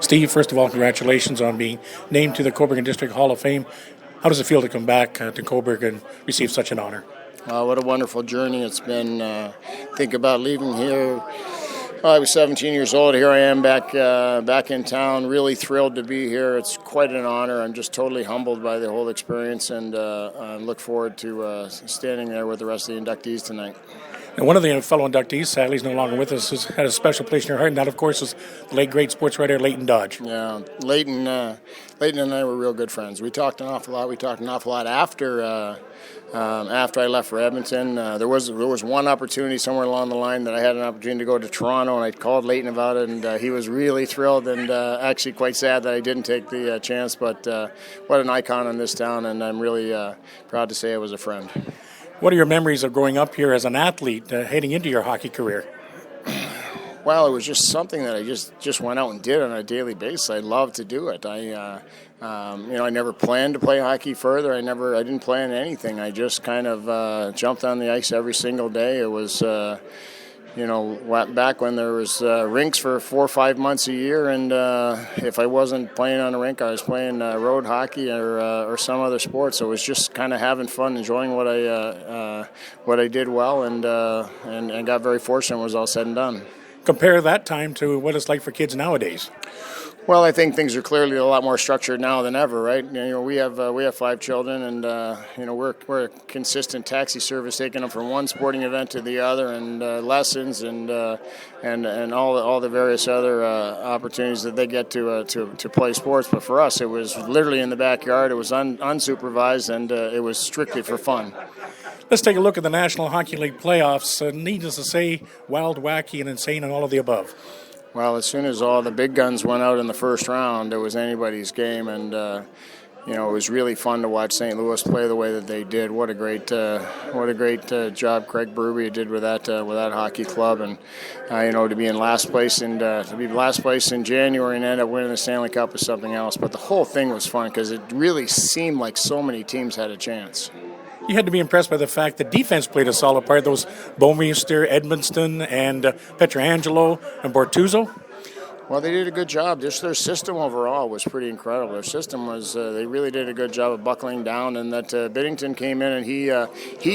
Steve, first of all, congratulations on being named to the Cobourg District Hall of Fame. How does it feel to come back to Cobourg and receive such an honor? What a wonderful journey it's been. Think about leaving here. I was 17 years old. Here I am back in town. Really thrilled to be here. It's quite an honor. I'm just totally humbled by the whole experience, and I look forward to standing there with the rest of the inductees tonight. And one of the fellow inductees, sadly, is no longer with us, has had a special place in your heart, and that, of course, is the late, great sports writer Leighton Dodge. Yeah, Leighton and I were real good friends. We talked an awful lot. We talked an awful lot after I left for Edmonton. There was one opportunity somewhere along the line that I had an opportunity to go to Toronto, and I called Leighton about it, and he was really thrilled and actually quite sad that I didn't take the chance. But what an icon in this town, and I'm really proud to say I was a friend. What are your memories of growing up here as an athlete, heading into your hockey career? Well, it was just something that I just went out and did on a daily basis. I loved to do it. I never planned to play hockey further. I didn't plan anything. I just kind of jumped on the ice every single day. It was, back when there was rinks for 4 or 5 months a year, and if I wasn't playing on a rink, I was playing road hockey or some other sport. So it was just kind of having fun, enjoying what I did well, and got very fortunate when it was all said and done. Compare that time to what it's like for kids nowadays. Well, I think things are clearly a lot more structured now than ever, right? We have 5 children, and we're a consistent taxi service, taking them from one sporting event to the other, and lessons and all the various other opportunities that they get to play sports. But for us, it was literally in the backyard. It was unsupervised, and it was strictly for fun. Let's take a look at the National Hockey League playoffs. Needless to say, wild, wacky, and insane, and all of the above. Well, as soon as all the big guns went out in the first round, it was anybody's game, and it was really fun to watch St. Louis play the way that they did. What a great job Craig Berube did with that hockey club, and to be in last place in January and end up winning the Stanley Cup is something else. But the whole thing was fun because it really seemed like so many teams had a chance. You had to be impressed by the fact that defense played a solid part. Those Bouwmeester, Edmundston, and Pietrangelo and Bortuzzo. Well, they did a good job. Just their system overall was pretty incredible. Their system was, they really did a good job of buckling down, and that Biddington came in and he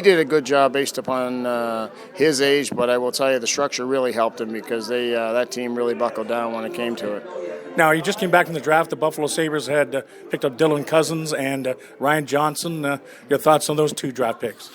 did a good job based upon his age, but I will tell you the structure really helped him because that team really buckled down when it came to it. Now, you just came back from the draft. The Buffalo Sabres had picked up Dylan Cousins and Ryan Johnson. Your thoughts on those 2 draft picks?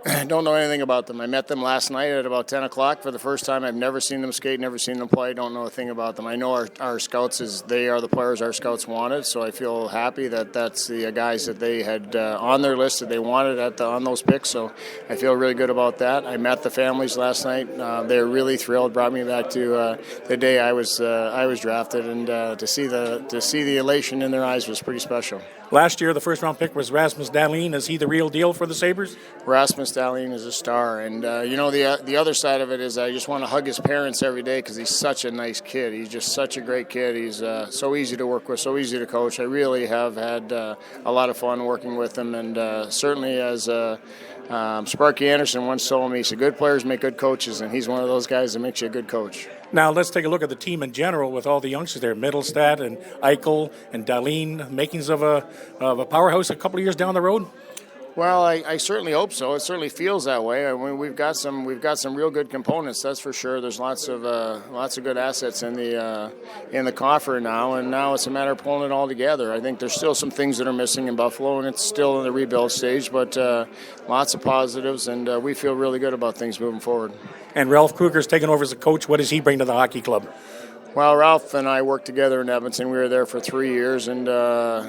I don't know anything about them. I met them last night at about 10 o'clock for the first time. I've never seen them skate, never seen them play. Don't know a thing about them. I know our scouts, they are the players our scouts wanted, so I feel happy that that's the guys that they had on their list that they wanted on those picks, so I feel really good about that. I met the families last night. They were really thrilled, brought me back to the day I was drafted, and to see the elation in their eyes was pretty special. Last year, the first-round pick was Rasmus Dahlin. Is he the real deal for the Sabres? Rasmus Dahlin is a star, and the other side of it is I just want to hug his parents every day because he's such a nice kid. He's just such a great kid. He's so easy to work with, so easy to coach. I really have had a lot of fun working with him, and certainly as Sparky Anderson once told me, he said, good players make good coaches, and he's one of those guys that makes you a good coach. Now, let's take a look at the team in general with all the youngsters there, Mittelstadt and Eichel and Dahlin, makings of a powerhouse a couple of years down the road. Well, I certainly hope so. It certainly feels that way. I mean, we've got some real good components, that's for sure. There's lots of good assets in the coffer now, and now it's a matter of pulling it all together. I think there's still some things that are missing in Buffalo, and it's still in the rebuild stage, but lots of positives, and we feel really good about things moving forward. And Ralph Kruger's taken over as a coach. What does he bring to the hockey club? Well, Ralph and I worked together in Edmonton. We were there for 3 years, and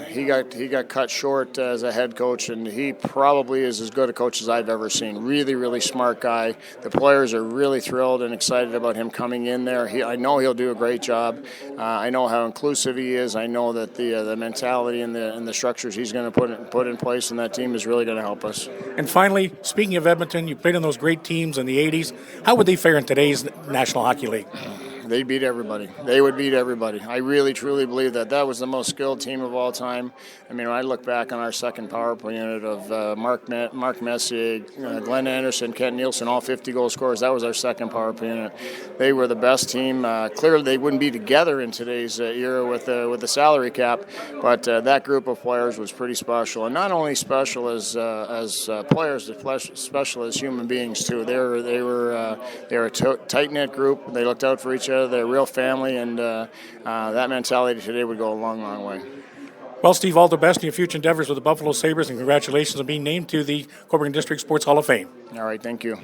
he got cut short as a head coach, and he probably is as good a coach as I've ever seen. Really, really smart guy. The players are really thrilled and excited about him coming in there. I know he'll do a great job. I know how inclusive he is. I know that the mentality and the structures he's going to put in place in that team is really going to help us. And finally, speaking of Edmonton, you played in those great teams in the 80s. How would they fare in today's National Hockey League? They beat everybody. They would beat everybody. I really, truly believe that. That was the most skilled team of all time. I mean, when I look back on our second power play unit of Mark Messier, Glenn Anderson, Kent Nielsen, all 50 goal scorers, that was our second power play unit. They were the best team. Clearly, they wouldn't be together in today's era with the salary cap, but that group of players was pretty special. And not only special as players, but special as human beings, too. They were a tight-knit group. They looked out for each other. They're a real family, and that mentality today would go a long, long way. Well, Steve, all the best in your future endeavors with the Buffalo Sabres, and congratulations on being named to the Cobourg District Sports Hall of Fame. All right, thank you.